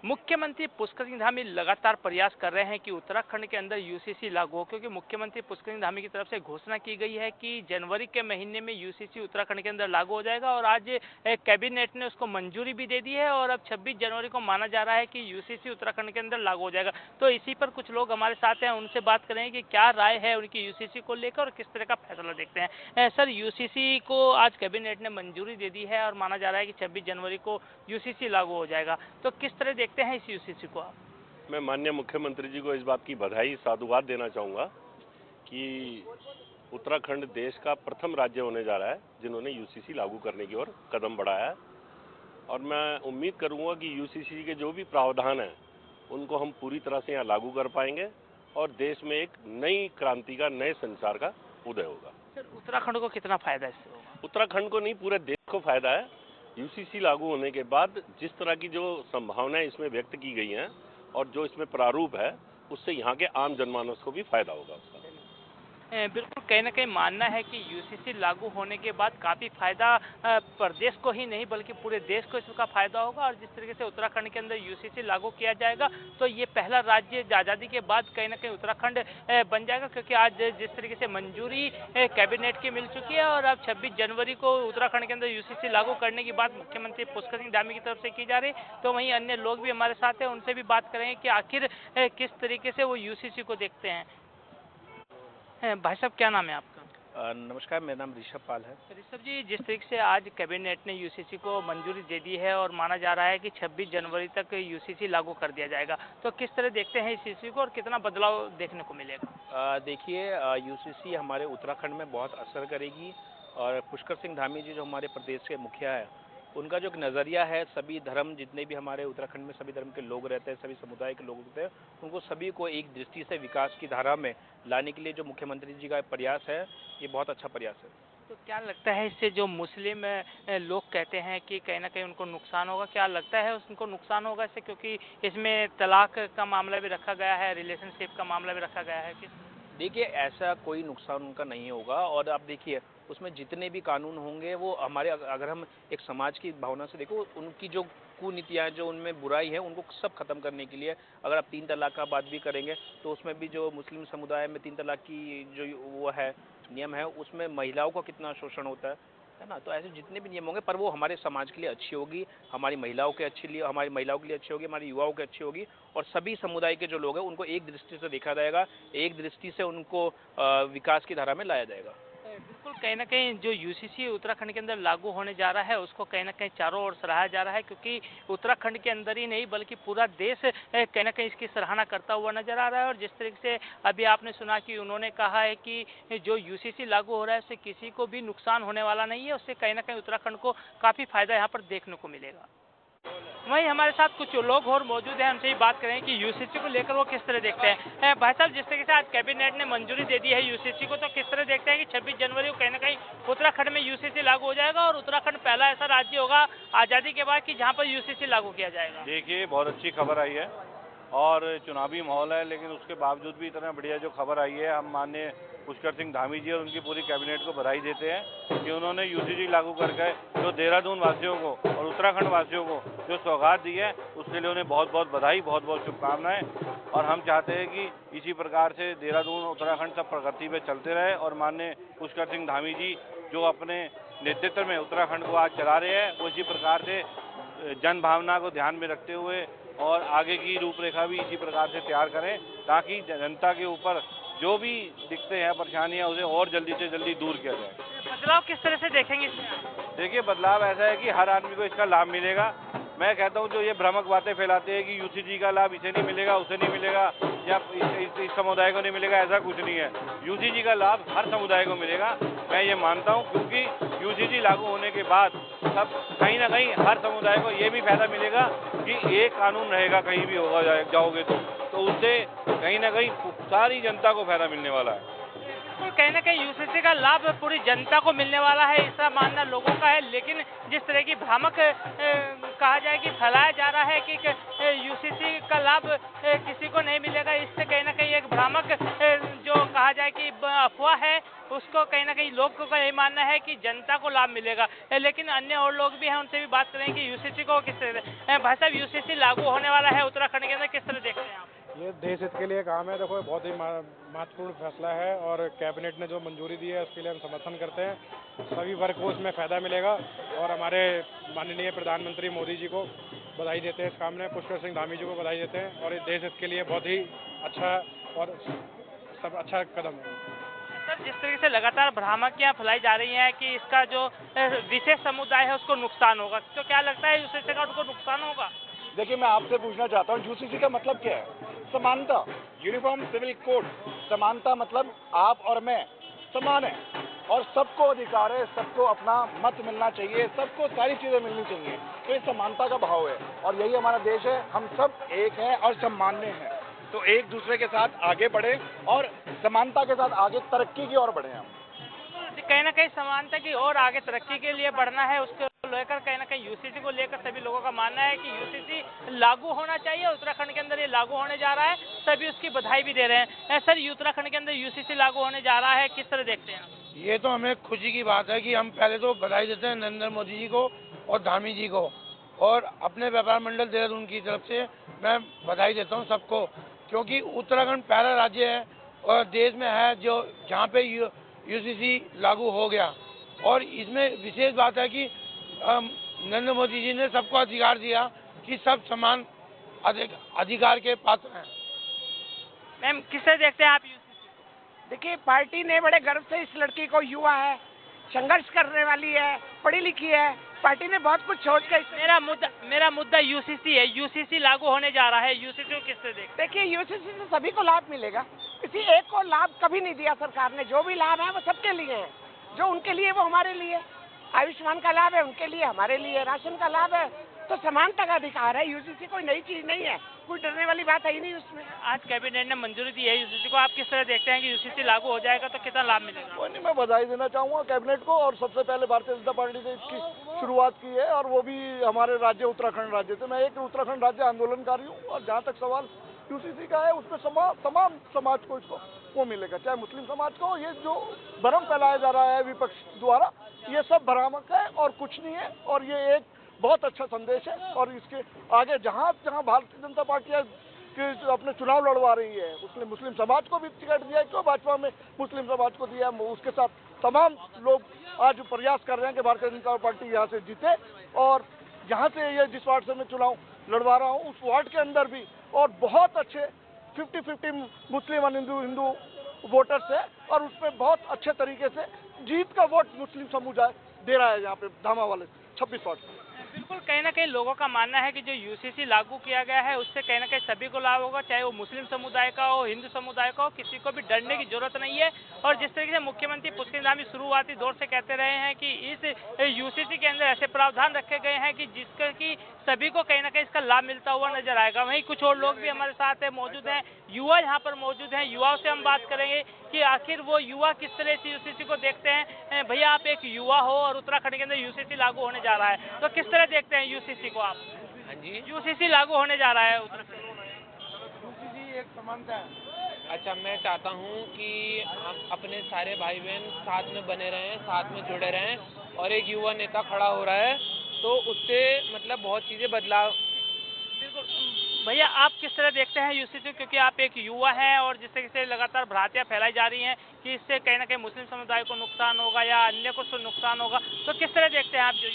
मुख्यमंत्री पुष्कर सिंह धामी लगातार प्रयास कर रहे हैं कि उत्तराखंड के अंदर यूसीसी लागू हो, क्योंकि मुख्यमंत्री पुष्कर सिंह धामी की तरफ से घोषणा की गई है कि जनवरी के महीने में यूसीसी उत्तराखंड के अंदर लागू हो जाएगा और आज कैबिनेट ने उसको मंजूरी भी दे दी है और अब 26 जनवरी को माना जा रहा है कि यूसीसी उत्तराखंड के अंदर लागू हो जाएगा। तो इसी पर कुछ लोग हमारे साथ हैं, उनसे बात करेंगे कि क्या राय है उनकी यूसीसी को लेकर और किस तरह का फैसला देखते हैं। सर, यूसीसी को आज कैबिनेट ने मंजूरी दे दी है और माना जा रहा है कि 26 जनवरी को यूसीसी लागू हो जाएगा, तो किस तरह देखते हैं इस यूसीसी को आप? मैं माननीय मुख्यमंत्री जी को इस बात की बधाई साधुवाद देना चाहूँगा कि उत्तराखंड देश का प्रथम राज्य होने जा रहा है जिन्होंने यूसीसी लागू करने की ओर कदम बढ़ाया है। और मैं उम्मीद करूँगा कि यूसीसी के जो भी प्रावधान हैं उनको हम पूरी तरह से यहाँ लागू कर पाएंगे और देश में एक नई क्रांति का, नए संसार का उदय होगा। सर, उत्तराखंड को कितना फायदा इससे होगा? उत्तराखंड को नहीं, पूरे देश को फायदा है। यूसीसी लागू होने के बाद जिस तरह की जो संभावनाएं इसमें व्यक्त की गई हैं और जो इसमें प्रारूप है, उससे यहाँ के आम जनमानस को भी फायदा होगा उसका। बिल्कुल, कहीं ना कहीं मानना है कि यूसीसी लागू होने के बाद काफ़ी फायदा प्रदेश को ही नहीं बल्कि पूरे देश को इसका फायदा होगा। और जिस तरीके से उत्तराखंड के अंदर यूसीसी लागू किया जाएगा तो ये पहला राज्य आज़ादी के बाद कहीं ना कहीं उत्तराखंड बन जाएगा, क्योंकि आज जिस तरीके से मंजूरी कैबिनेट की मिल चुकी है और अब 26 जनवरी को उत्तराखंड के अंदर यूसीसी लागू करने की बात मुख्यमंत्री पुष्कर सिंह धामी की तरफ से की जा रही है। तो वहीं अन्य लोग भी हमारे साथ हैं, उनसे भी बात करेंगे कि आखिर किस तरीके से वो यूसीसी को देखते हैं। भाई साहब, क्या नाम है आपका? नमस्कार, मेरा नाम ऋषभ पाल है। ऋषभ जी, जिस तरीके से आज कैबिनेट ने यूसीसी को मंजूरी दे दी है और माना जा रहा है कि 26 जनवरी तक यूसीसी लागू कर दिया जाएगा, तो किस तरह देखते हैं इस यूसीसी को और कितना बदलाव देखने को मिलेगा? देखिए, यूसीसी हमारे उत्तराखंड में बहुत असर करेगी और पुष्कर सिंह धामी जी जो हमारे प्रदेश के मुखिया है, उनका जो एक नज़रिया है, सभी धर्म जितने भी हमारे उत्तराखंड में सभी धर्म के लोग रहते हैं, सभी समुदाय के लोग होते हैं, उनको सभी को एक दृष्टि से विकास की धारा में लाने के लिए जो मुख्यमंत्री जी का प्रयास है, ये बहुत अच्छा प्रयास है। तो क्या लगता है इससे जो मुस्लिम लोग कहते हैं कि कहीं ना कहीं उनको नुकसान होगा, क्या लगता है उनको नुकसान होगा इससे, क्योंकि इसमें तलाक का मामला भी रखा गया है, रिलेशनशिप का मामला भी रखा गया है कि? देखिए, ऐसा कोई नुकसान उनका नहीं होगा और आप देखिए उसमें जितने भी कानून होंगे वो हमारे, अगर हम एक समाज की भावना से देखो, उनकी जो कुनीतियाँ, जो उनमें बुराई है, उनको सब खत्म करने के लिए अगर आप 3 तलाक का बात भी करेंगे तो उसमें भी जो मुस्लिम समुदाय में 3 तलाक की जो वो है नियम है, उसमें महिलाओं का कितना शोषण होता है ना। तो ऐसे जितने भी नियम होंगे पर वो हमारे समाज के लिए अच्छी होगी, हमारी महिलाओं के हमारी महिलाओं के लिए अच्छी होगी, हमारी युवाओं के अच्छी होगी और सभी समुदाय के जो लोग हैं उनको एक दृष्टि से देखा जाएगा, एक दृष्टि से उनको विकास की धारा में लाया जाएगा। बिल्कुल, कहीं ना कहीं जो यूसीसी उत्तराखंड के अंदर लागू होने जा रहा है उसको कहीं ना कहीं चारों ओर सराहा जा रहा है, क्योंकि उत्तराखंड के अंदर ही नहीं बल्कि पूरा देश कहीं ना कहीं इसकी सराहना करता हुआ नजर आ रहा है। और जिस तरीके से अभी आपने सुना कि उन्होंने कहा है कि जो यूसीसी लागू हो रहा है उससे किसी को भी नुकसान होने वाला नहीं है, उससे कहीं ना कहीं उत्तराखंड को काफ़ी फायदा यहाँ पर देखने को मिलेगा। वहीं हमारे साथ कुछ लोग और मौजूद हैं, हमसे ही बात करें कि यूसीसी को लेकर वो किस तरह देखते हैं। भाई साहब, जिस तरीके से आज कैबिनेट ने मंजूरी दे दी है यूसीसी को, तो किस तरह देखते हैं कि 26 जनवरी को कहीं ना कहीं उत्तराखंड में यूसीसी लागू हो जाएगा और उत्तराखंड पहला ऐसा राज्य होगा आज़ादी के बाद कि जहाँ पर यूसीसी लागू किया जाएगा? देखिए, बहुत अच्छी खबर आई है और चुनावी माहौल है, लेकिन उसके बावजूद भी इतना बढ़िया जो खबर आई है, हम माननीय पुष्कर सिंह धामी जी और उनकी पूरी कैबिनेट को बधाई देते हैं कि उन्होंने यूसीसी लागू करके जो देहरादून वासियों को और उत्तराखंड वासियों को जो सौगात दी है, उसके लिए उन्हें बहुत बहुत बधाई, बहुत बहुत शुभकामनाएं। और हम चाहते हैं कि इसी प्रकार से देहरादून, उत्तराखंड सब प्रगति में चलते रहे और माननीय पुष्कर सिंह धामी जी जो अपने नेतृत्व में उत्तराखंड को आज चला रहे हैं, वो इसी प्रकार से जन भावना को ध्यान में रखते हुए और आगे की रूपरेखा भी इसी प्रकार से तैयार करें, ताकि जनता के ऊपर जो भी दिक्कतें हैं, परेशानियां, उसे और जल्दी से जल्दी दूर किया जाए। बदलाव किस तरह से देखेंगे इसमें? देखिए, बदलाव ऐसा है कि हर आदमी को इसका लाभ मिलेगा। मैं कहता हूं जो ये भ्रामक बातें फैलाते हैं कि यूसीसी का लाभ इसे नहीं मिलेगा, उसे नहीं मिलेगा या इस समुदाय को नहीं मिलेगा, ऐसा कुछ नहीं है। यूसीसी का लाभ हर समुदाय को मिलेगा, मैं ये मानता हूँ, क्योंकि यूसीसी लागू होने के बाद सब कहीं ना कहीं हर समुदाय को ये भी फायदा मिलेगा कि एक कानून रहेगा, कहीं भी होगा जाओगे तो उससे कहीं ना कहीं सारी जनता को फायदा मिलने वाला है। बिल्कुल, कहीं ना कहीं यूसीसी का लाभ पूरी जनता को मिलने वाला है, ऐसा मानना लोगों का है। लेकिन जिस तरह की भ्रामक कहा जाए कि फैलाया जा रहा है कि यूसीसी का लाभ किसी को नहीं मिलेगा, इससे कहीं ना कहीं एक भ्रामक जो कहा जाए कि अफवाह है, उसको कहीं ना कहीं लोगों का यही मानना है कि जनता को लाभ मिलेगा। लेकिन अन्य और लोग भी हैं, उनसे भी बात करें कि यूसीसी को किस तरह, भाई साहब यूसीसी लागू होने वाला है उत्तराखंड के अंदर, किस तरह देखते हैं आप? ये देश हित के लिए काम है। देखो बहुत ही महत्वपूर्ण फैसला है और कैबिनेट ने जो मंजूरी दी है उसके लिए हम समर्थन करते हैं। सभी वर्ग को इसमें फ़ायदा मिलेगा और हमारे माननीय प्रधानमंत्री मोदी जी को बधाई देते हैं इस काम में, पुष्कर सिंह धामी जी को बधाई देते हैं और ये देश हित के लिए बहुत ही अच्छा और सब अच्छा कदम है। सर, जिस तरीके से लगातार भ्रामकियां फैलाई जा रही हैं कि इसका जो विशेष समुदाय है उसको नुकसान होगा, तो क्या लगता है यूसीसी का उनको नुकसान होगा? देखिए, मैं आपसे पूछना चाहता हूँ, यूसीसी का मतलब क्या है? समानता, यूनिफॉर्म सिविल कोड। समानता मतलब आप और मैं समान है और सबको अधिकार है, सबको अपना मत मिलना चाहिए, सबको सारी चीज़ें मिलनी चाहिए। तो ये समानता का भाव है और यही हमारा देश है। हम सब एक हैं और सम्मान्य हैं, तो एक दूसरे के साथ आगे बढ़े और समानता के साथ आगे तरक्की की ओर बढ़े हम। कहीं ना कहीं समानता की और आगे तरक्की के लिए बढ़ना है, उसको लेकर कहीं ना कहीं यूसीसी को लेकर सभी लोगों का मानना है कि यूसीसी लागू होना चाहिए। उत्तराखंड के अंदर ये लागू होने जा रहा है, सभी उसकी बधाई भी दे रहे हैं। सर, उत्तराखंड के अंदर यूसीसी लागू होने जा रहा है, किस तरह देखते हैं? ये तो हमें खुशी की बात है कि हम पहले तो बधाई देते हैं नरेंद्र मोदी जी को और धामी जी को, और अपने व्यापार मंडल देहरादून की तरफ से मैं बधाई देता हूँ सबको, क्योंकि उत्तराखंड पहला राज्य है और देश में है जो जहाँ पे यूसीसी लागू हो गया। और इसमें विशेष बात है कि नरेंद्र मोदी जी ने सबको अधिकार दिया कि सब समान अधिकार के पात्र हैं। मैम, किस तरह देखते हैं आप यूसीसी? देखिए, पार्टी ने बड़े गर्व से इस लड़की को, युवा है, संघर्ष करने वाली है, पढ़ी लिखी है, पार्टी ने बहुत कुछ सोच कर। मेरा मुद्दा यूसीसी है। यूसीसी लागू होने जा रहा है, यूसीसी को किस तरह देखते? देखिए, यूसीसी से सभी को लाभ मिलेगा, किसी एक को लाभ कभी नहीं दिया सरकार ने। जो भी लाभ है वो सबके लिए है, जो उनके लिए वो हमारे लिए। आयुष्मान का लाभ है उनके लिए, हमारे लिए राशन का लाभ है, तो समानता का अधिकार है। यूसीसी कोई नई चीज नहीं है, कोई डरने वाली बात है ही नहीं उसमें। आज कैबिनेट ने मंजूरी दी है यूसीसी को, आप किस तरह देखते हैं कि यूसीसी लागू हो जाएगा तो कितना लाभ मिलेगा? कोई नहीं, मैं बधाई देना चाहूँगा कैबिनेट को, और सबसे पहले भारतीय जनता पार्टी ने इसकी शुरुआत की है और वो भी हमारे राज्य उत्तराखंड राज्य से। मैं एक उत्तराखंड राज्य आंदोलनकारी हूँ और जहाँ तक सवाल यूसीसी का है उसमें तमाम समाज को इसको वो मिलेगा, चाहे मुस्लिम समाज को। ये जो भ्रम फैलाया जा रहा है विपक्ष द्वारा, ये सब भ्रामक है और कुछ नहीं है, और ये एक बहुत अच्छा संदेश है। और इसके आगे जहाँ जहाँ भारतीय जनता पार्टी अपने चुनाव लड़वा रही है, उसने मुस्लिम समाज को भी टिकट दिया है, क्यों भाजपा में मुस्लिम समाज को दिया है। उसके साथ तमाम लोग आज प्रयास कर रहे हैं कि भारतीय जनता पार्टी यहाँ से जीते, और यहाँ से ये जिस वार्ड से मैं चुनाव लड़वा रहा हूँ उस वार्ड के अंदर भी और बहुत अच्छे 50-50 मुस्लिम और हिंदू वोटर्स है, और उसमें बहुत अच्छे तरीके से जीत का वोट मुस्लिम समुदाय दे रहा है यहाँ पे धामा वाले 26 वार्ड। बिल्कुल, कहीं ना कहीं लोगों का मानना है कि जो यूसीसी लागू किया गया है उससे कहीं ना कहीं सभी को लाभ होगा, चाहे वो मुस्लिम समुदाय का हो, हिंदू समुदाय का हो, किसी को भी डरने की जरूरत नहीं है। और जिस तरीके से मुख्यमंत्री पुष्कर सिंह धामी शुरुआती दौर से कहते रहे हैं कि इस यूसीसी के अंदर ऐसे प्रावधान रखे गए हैं कि जिसका कि सभी को कहीं ना कहीं इसका लाभ मिलता हुआ नजर आएगा। वहीं कुछ और लोग भी हमारे साथ मौजूद हैं, युवा यहाँ पर मौजूद हैं, युवाओं से हम बात करेंगे कि आखिर वो युवा किस तरह से यूसीसी को देखते हैं। भैया, आप एक युवा हो और उत्तराखंड के अंदर यूसीसी लागू होने जा रहा है, तो किस तरह देखते हैं यूसीसी को आप? हाँ जी, यूसीसी लागू होने जा रहा है उत्तराखंड। यूसीसी एक समानता है। अच्छा, मैं चाहता हूँ कि हम अपने सारे भाई बहन साथ में बने रहें, साथ में जुड़े रहें, और एक युवा नेता खड़ा हो रहा है तो उससे मतलब बहुत चीज़ें बदलाव। बिल्कुल भैया, आप किस तरह देखते हैं यूसीसी, क्योंकि आप एक युवा हैं और जिस तरीके से लगातार भ्रांतियां फैलाई जा रही हैं कि इससे कहीं ना कहीं मुस्लिम समुदाय को नुकसान होगा या अन्य को नुकसान होगा, तो किस तरह देखते हैं आप? जो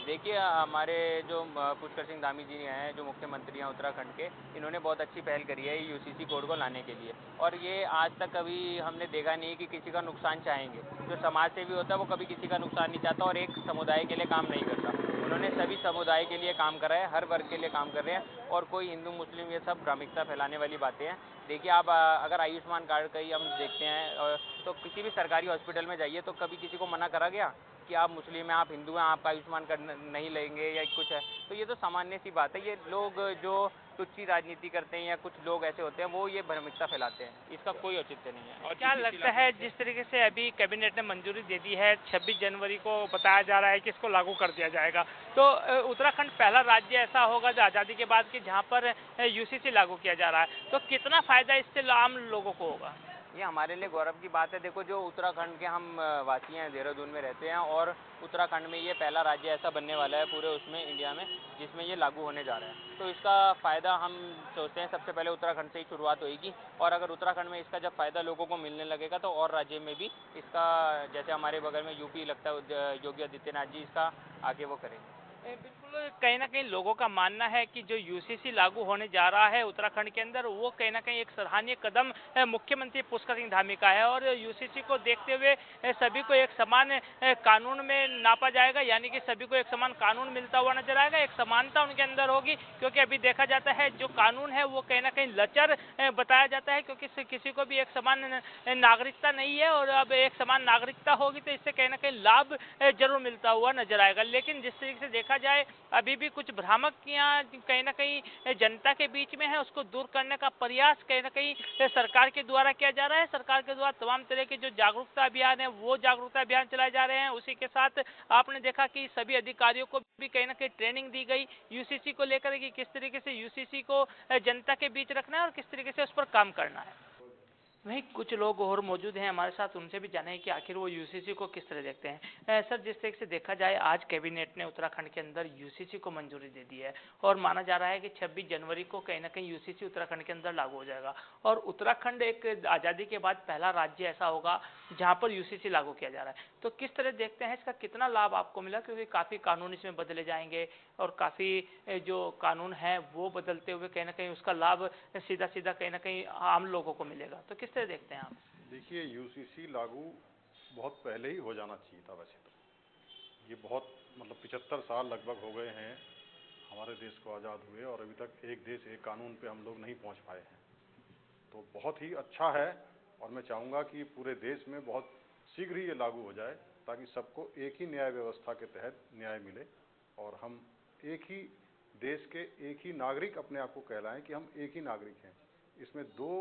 देखिए, हमारे जो पुष्कर सिंह धामी जी हैं, जो मुख्यमंत्री हैं उत्तराखंड के, इन्होंने बहुत अच्छी पहल करी है यूसीसी कोड को लाने के लिए, और ये आज तक कभी हमने देखा नहीं कि किसी का नुकसान चाहेंगे। जो समाज से भी होता है वो कभी किसी का नुकसान नहीं चाहता और एक समुदाय के लिए काम नहीं करता। उन्होंने सभी समुदाय के लिए काम करा है, हर वर्ग के लिए काम कर रहे हैं, और कोई हिंदू मुस्लिम ये सब भ्रामिकता फैलाने वाली बातें हैं। देखिए, आप अगर आयुष्मान कार्ड का ही हम देखते हैं तो किसी भी सरकारी हॉस्पिटल में जाइए तो कभी किसी को मना करा गया कि आप मुस्लिम हैं, आप हिंदू हैं, आपका आयुष्मान कार्ड नहीं लेंगे या कुछ है? तो ये तो सामान्य सी बात है। ये लोग जो तुच्छी राजनीति करते हैं या कुछ लोग ऐसे होते हैं वो ये भ्रमिकता फैलाते हैं, इसका कोई औचित्य नहीं है। और क्या लगता है जिस तरीके से अभी कैबिनेट ने मंजूरी दे दी है 26 जनवरी को बताया जा रहा है कि इसको लागू कर दिया जाएगा, तो उत्तराखंड पहला राज्य ऐसा होगा जो आज़ादी के बाद कि जहाँ पर यूसीसी लागू किया जा रहा है, तो कितना फ़ायदा इससे आम लोगों को होगा? ये हमारे लिए गौरव की बात है। देखो, जो उत्तराखंड के हम वासी हैं, देहरादून में रहते हैं और उत्तराखंड में ये पहला राज्य ऐसा बनने वाला है पूरे उसमें इंडिया में जिसमें ये लागू होने जा रहा है। तो इसका फ़ायदा हम सोचते हैं सबसे पहले उत्तराखंड से ही शुरुआत होगी, और अगर उत्तराखंड में इसका जब फ़ायदा लोगों को मिलने लगेगा तो और राज्य में भी इसका, जैसे हमारे बगल में यूपी लगता है योगी आदित्यनाथ जी, इसका आगे वो करेंगे। बिल्कुल, कहीं ना कहीं लोगों का मानना है कि जो यूसीसी लागू होने जा रहा है उत्तराखंड के अंदर, वो कहीं ना कहीं एक सराहनीय कदम मुख्यमंत्री पुष्कर सिंह धामी का है, और यूसीसी को देखते हुए सभी को एक समान कानून में नापा जाएगा, यानी कि सभी को एक समान कानून मिलता हुआ नजर आएगा, एक समानता उनके अंदर होगी। क्योंकि अभी देखा जाता है जो कानून है वो कहीं ना कहीं लचर बताया जाता है, क्योंकि किसी को भी एक समान नागरिकता नहीं है, और अब एक समान नागरिकता होगी तो इससे कहीं ना कहीं लाभ जरूर मिलता हुआ नजर आएगा। लेकिन जिस तरीके से देखा जाए अभी भी कुछ भ्रामकियां कहीं ना कहीं जनता के बीच में है, उसको दूर करने का प्रयास कहीं ना कहीं सरकार के द्वारा किया जा रहा है। सरकार के द्वारा तमाम तरह के जो जागरूकता अभियान है वो जागरूकता अभियान चलाए जा रहे हैं। उसी के साथ आपने देखा कि सभी अधिकारियों को भी कहीं ना कहीं ट्रेनिंग दी गई यूसीसी को लेकर कि किस तरीके से यूसीसी को जनता के बीच रखना है और किस तरीके से उस पर काम करना है। वहीं कुछ लोग और मौजूद हैं हमारे साथ, उनसे भी जाने कि आखिर वो यूसीसी को किस तरह देखते हैं। सर, जिस तरीके से देखा जाए आज कैबिनेट ने उत्तराखंड के अंदर यूसीसी को मंजूरी दे दी है और माना जा रहा है कि 26 जनवरी को कहीं ना कहीं यूसीसी उत्तराखंड के अंदर लागू हो जाएगा, और उत्तराखंड एक आज़ादी के बाद पहला राज्य ऐसा होगा जहाँ पर यूसीसी लागू किया जा रहा है। तो किस तरह देखते हैं, इसका कितना लाभ आपको मिला? क्योंकि काफ़ी कानून इसमें बदले जाएंगे और काफ़ी जो कानून है वो बदलते हुए कहीं ना कहीं उसका लाभ सीधा सीधा कहीं ना कहीं आम लोगों को मिलेगा। तो किस तरह देखते हैं आप? देखिए, यूसीसी लागू बहुत पहले ही हो जाना चाहिए था। वैसे तो ये बहुत 75 साल लगभग हो गए हैं हमारे देश को आज़ाद हुए, और अभी तक एक देश एक कानून पे हम लोग नहीं पहुंच पाए हैं। तो बहुत ही अच्छा है, और मैं चाहूँगा कि पूरे देश में बहुत शीघ्र ही ये लागू हो जाए, ताकि सबको एक ही न्याय व्यवस्था के तहत न्याय मिले और हम एक ही देश के एक ही नागरिक अपने आप को कहलाएं कि हम एक ही नागरिक हैं। इसमें दो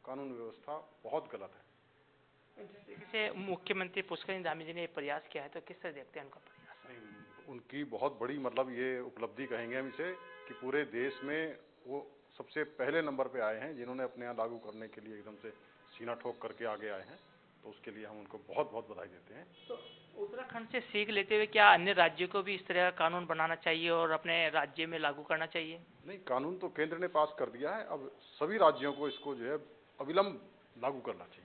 कानून व्यवस्था बहुत गलत है। जिस तरीके से मुख्यमंत्री पुष्कर सिंह धामी जी ने प्रयास किया है, तो किस तरह देखते हैं उनका प्रयास? उनकी बहुत बड़ी ये उपलब्धि कहेंगे हम इसे, कि पूरे देश में वो सबसे पहले नंबर पे आए हैं जिन्होंने अपने यहाँ लागू करने के लिए एकदम से सीना ठोक करके आगे आए हैं। तो उसके लिए हम उनको बहुत बहुत बधाई देते हैं। तो उत्तराखंड से सीख लेते हुए क्या अन्य राज्यों को भी इस तरह का कानून बनाना चाहिए और अपने राज्य में लागू करना चाहिए? नहीं, कानून तो केंद्र ने पास कर दिया है, अब सभी राज्यों को इसको जो है अविलंब लागू करना चाहिए।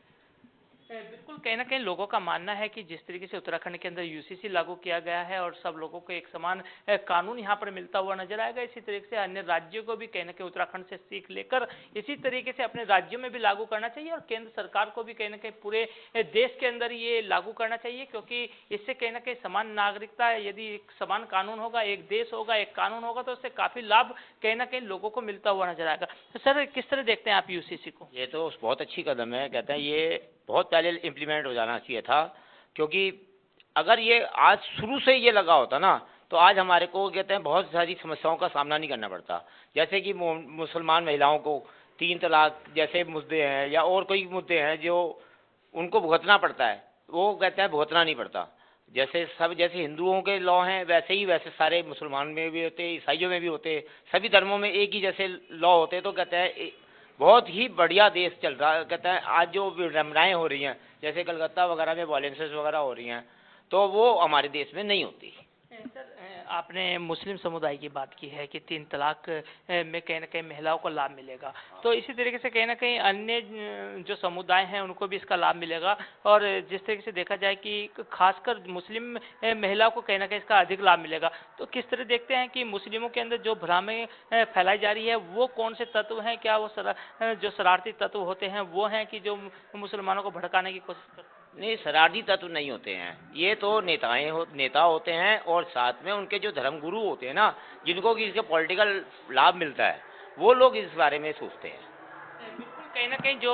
बिल्कुल, कहीं ना कहीं लोगों का मानना है कि जिस तरीके से उत्तराखंड के अंदर यूसीसी लागू किया गया है और सब लोगों को एक समान कानून यहाँ पर मिलता हुआ नजर आएगा, इसी तरीके से अन्य राज्यों को भी कहीं ना कहीं उत्तराखंड से सीख लेकर इसी तरीके से अपने राज्यों में भी लागू करना चाहिए, और केंद्र सरकार को भी कहीं ना कहीं पूरे देश के अंदर ये लागू करना चाहिए, क्योंकि इससे कहीं ना कहीं समान नागरिकता, यदि एक समान कानून होगा, एक देश होगा, एक कानून होगा, तो उससे काफी लाभ कहीं ना कहीं लोगों को मिलता हुआ नजर आएगा। तो सर, किस तरह देखते हैं आप यूसीसी को? ये तो बहुत अच्छी कदम है। कहते हैं ये बहुत पहले इम्प्लीमेंट हो जाना चाहिए था, क्योंकि अगर ये आज शुरू से ये लगा होता ना तो आज हमारे को कहते हैं बहुत सारी समस्याओं का सामना नहीं करना पड़ता। जैसे कि मुसलमान महिलाओं को 3 तलाक जैसे मुद्दे हैं या और कोई मुद्दे हैं जो उनको भुगतना पड़ता है, वो कहते हैं भुगतना नहीं पड़ता। जैसे हिंदुओं के लॉ हैं वैसे सारे मुसलमान में भी होते, ईसाइयों में भी होते, सभी धर्मों में एक ही जैसे लॉ होते। तो कहते हैं बहुत ही बढ़िया देश चल रहा है। कहते हैं आज जो विडंबनाएं हो रही हैं, जैसे कलकत्ता वगैरह में वायलेंसेस वगैरह हो रही हैं, तो वो हमारे देश में नहीं होती। सर, आपने मुस्लिम समुदाय की बात की है कि 3 तलाक में कहीं ना कहीं महिलाओं को लाभ मिलेगा, तो इसी तरीके से कहीं ना कहीं अन्य जो समुदाय हैं उनको भी इसका लाभ मिलेगा, और जिस तरीके से देखा जाए कि खासकर मुस्लिम महिलाओं को कहीं ना कहीं इसका अधिक लाभ मिलेगा। तो किस तरह देखते हैं कि मुस्लिमों के अंदर जो भ्रमें फैलाई जा रही है वो कौन से तत्व हैं? क्या वो जो शरारती तत्व होते हैं वो हैं कि जो मुसलमानों को भड़काने की कोशिश करते हैं? नहीं, शरारती तत्व नहीं होते हैं, ये तो नेता होते हैं, और साथ में उनके जो धर्मगुरु होते हैं ना, जिनको कि इसके पॉलिटिकल लाभ मिलता है, वो लोग इस बारे में सोचते हैं। कहीं ना कहीं जो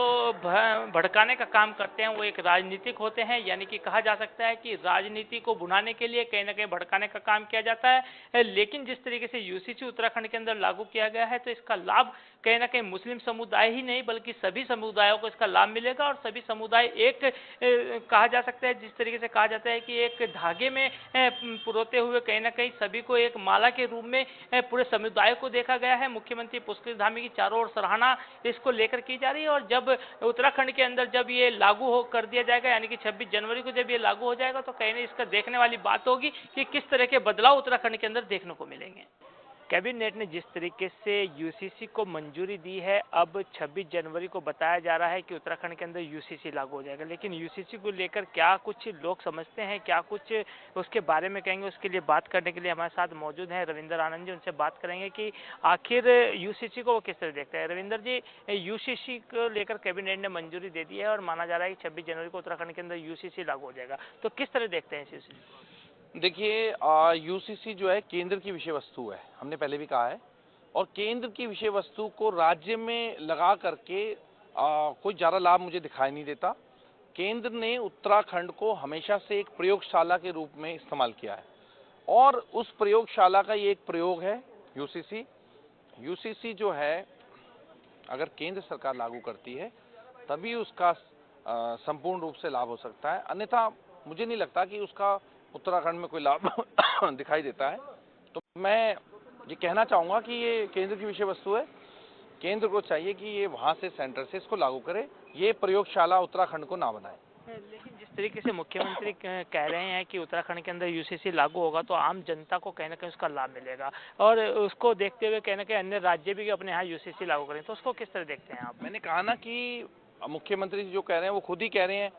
भड़काने का काम करते हैं वो एक राजनीतिक होते हैं, यानी कि कहा जा सकता है कि राजनीति को भुनाने के लिए कहीं ना कहीं भड़काने का काम किया जाता है। लेकिन जिस तरीके से यूसीसी उत्तराखंड के अंदर लागू किया गया है तो इसका लाभ कहीं ना कहीं मुस्लिम समुदाय ही नहीं बल्कि सभी समुदायों को इसका लाभ मिलेगा और सभी समुदाय एक कहा जा सकता है, जिस तरीके से कहा जाता है कि एक धागे में पुरोते हुए कहीं ना कहीं सभी को एक माला के रूप में पूरे समुदाय को देखा गया है। मुख्यमंत्री पुष्कर धामी की चारों ओर सराहना इसको लेकर की जा रही है और जब उत्तराखंड के अंदर जब ये लागू हो कर दिया जाएगा, यानी कि 26 जनवरी को जब ये लागू हो जाएगा तो कहीं ना इसका देखने वाली बात होगी कि किस तरह के बदलाव उत्तराखंड के अंदर देखने को मिलेंगे। कैबिनेट ने जिस तरीके से यूसीसी को मंजूरी दी है, अब 26 जनवरी को बताया जा रहा है कि उत्तराखंड के अंदर यूसीसी लागू हो जाएगा, लेकिन यूसीसी को लेकर क्या कुछ लोग समझते हैं, क्या कुछ उसके बारे में कहेंगे, उसके लिए बात करने के लिए हमारे साथ मौजूद हैं रविंद्र आनंद जी। उनसे बात करेंगे कि आखिर यूसीसी को वो किस तरह देखते हैं। रविंद्र जी, यूसीसी को लेकर कैबिनेट ने मंजूरी दे दी है और माना जा रहा है कि 26 जनवरी को उत्तराखंड के अंदर यूसीसी लागू हो जाएगा, तो किस तरह देखते हैं इस यूसीसी को? देखिए, यूसीसी जो है केंद्र की विषय वस्तु है, हमने पहले भी कहा है, और केंद्र की विषय वस्तु को राज्य में लगा करके कोई ज़्यादा लाभ मुझे दिखाई नहीं देता। केंद्र ने उत्तराखंड को हमेशा से एक प्रयोगशाला के रूप में इस्तेमाल किया है और उस प्रयोगशाला का ये एक प्रयोग है यूसीसी। यूसीसी जो है अगर केंद्र सरकार लागू करती है तभी उसका संपूर्ण रूप से लाभ हो सकता है, अन्यथा मुझे नहीं लगता कि उसका उत्तराखंड में कोई लाभ दिखाई देता है। तो मैं ये कहना चाहूँगा कि ये केंद्र की विषय वस्तु है, केंद्र को चाहिए कि ये वहाँ से सेंटर से इसको लागू करे, ये प्रयोगशाला उत्तराखंड को ना बनाए। लेकिन जिस तरीके से मुख्यमंत्री कह रहे हैं कि उत्तराखंड के अंदर यूसीसी लागू होगा तो आम जनता को कहीं ना कहीं उसका लाभ मिलेगा और उसको देखते हुए कहीं ना कहीं अन्य राज्य भी अपने यहाँ यूसीसी लागू करें, तो उसको किस तरह देखते हैं आप? मैंने कहा ना कि मुख्यमंत्री जो कह रहे हैं वो खुद ही कह रहे हैं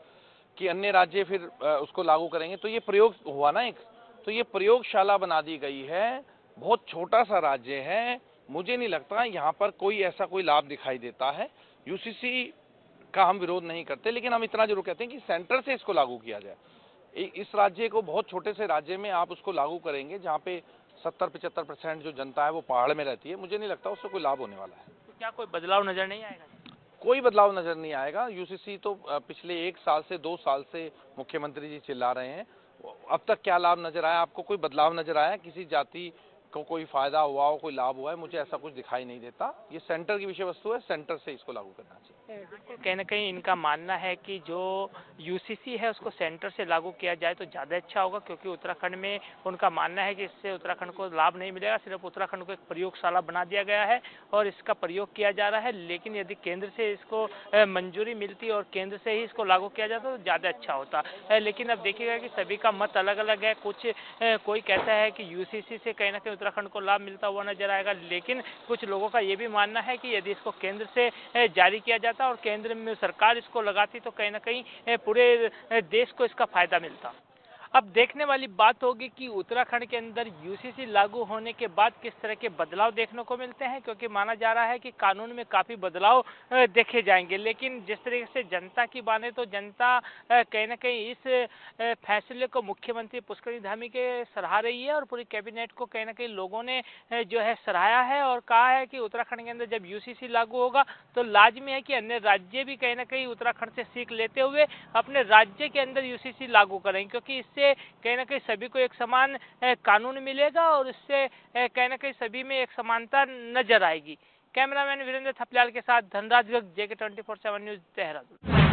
कि अन्य राज्य फिर उसको लागू करेंगे, तो ये प्रयोग हुआ ना एक, तो ये प्रयोगशाला बना दी गई है, बहुत छोटा सा राज्य है, मुझे नहीं लगता यहाँ पर कोई ऐसा कोई लाभ दिखाई देता है। यूसीसी का हम विरोध नहीं करते, लेकिन हम इतना जरूर कहते हैं कि सेंटर से इसको लागू किया जाए। इस राज्य को, बहुत छोटे से राज्य में आप उसको लागू करेंगे जहाँ पे 70-75% जो जनता है वो पहाड़ में रहती है, मुझे नहीं लगता उससे कोई लाभ होने वाला है। तो क्या कोई बदलाव नजर नहीं आएगा? कोई बदलाव नजर नहीं आएगा। यूसीसी तो पिछले 1 साल से 2 साल से मुख्यमंत्री जी चिल्ला रहे हैं, अब तक क्या लाभ नजर आया आपको? कोई बदलाव नजर आया? किसी जाति को कोई फायदा हुआ हो, कोई लाभ हुआ है? मुझे ऐसा कुछ दिखाई नहीं देता। ये सेंटर की विषय वस्तु है, सेंटर से इसको लागू करना चाहिए। कहीं ना कहीं इनका मानना है कि जो यूसीसी है उसको सेंटर से लागू किया जाए तो ज़्यादा अच्छा होगा, क्योंकि उत्तराखंड में उनका मानना है कि इससे उत्तराखंड को लाभ नहीं मिलेगा, सिर्फ उत्तराखंड को एक प्रयोगशाला बना दिया गया है और इसका प्रयोग किया जा रहा है। लेकिन यदि केंद्र से इसको मंजूरी मिलती और केंद्र से ही इसको लागू किया जाता तो ज़्यादा अच्छा होता है। लेकिन अब देखिएगा कि सभी का मत अलग अलग है। कोई कहता है कि यूसीसी से कहीं ना कहीं उत्तराखंड को लाभ मिलता हुआ नजर आएगा, लेकिन कुछ लोगों का ये भी मानना है कि यदि इसको केंद्र से जारी किया जाता और केंद्र में सरकार इसको लगाती तो कहीं ना कहीं पूरे देश को इसका फायदा मिलता। अब देखने वाली बात होगी कि उत्तराखंड के अंदर यूसीसी लागू होने के बाद किस तरह के बदलाव देखने को मिलते हैं, क्योंकि माना जा रहा है कि कानून में काफ़ी बदलाव देखे जाएंगे। लेकिन जिस तरीके से जनता की बात है तो जनता कहीं ना कहीं इस फैसले को मुख्यमंत्री पुष्कर धामी के सराहा रही है और पूरी कैबिनेट को कहीं ना कहीं लोगों ने जो है सराहाया है और कहा है कि उत्तराखंड के अंदर जब यूसीसी लागू होगा तो लाजमी है कि अन्य राज्य भी कहीं ना कहीं उत्तराखंड से सीख लेते हुए अपने राज्य के अंदर यूसीसी लागू करेंगे, क्योंकि इससे कहीं ना कहीं सभी को एक समान कानून मिलेगा और इससे कहीं ना कहीं सभी में एक समानता नजर आएगी। कैमरामैन वीरेंद्र थपलियाल के साथ धनराज गर्ग, JK 24/7 न्यूज़, देहरादून।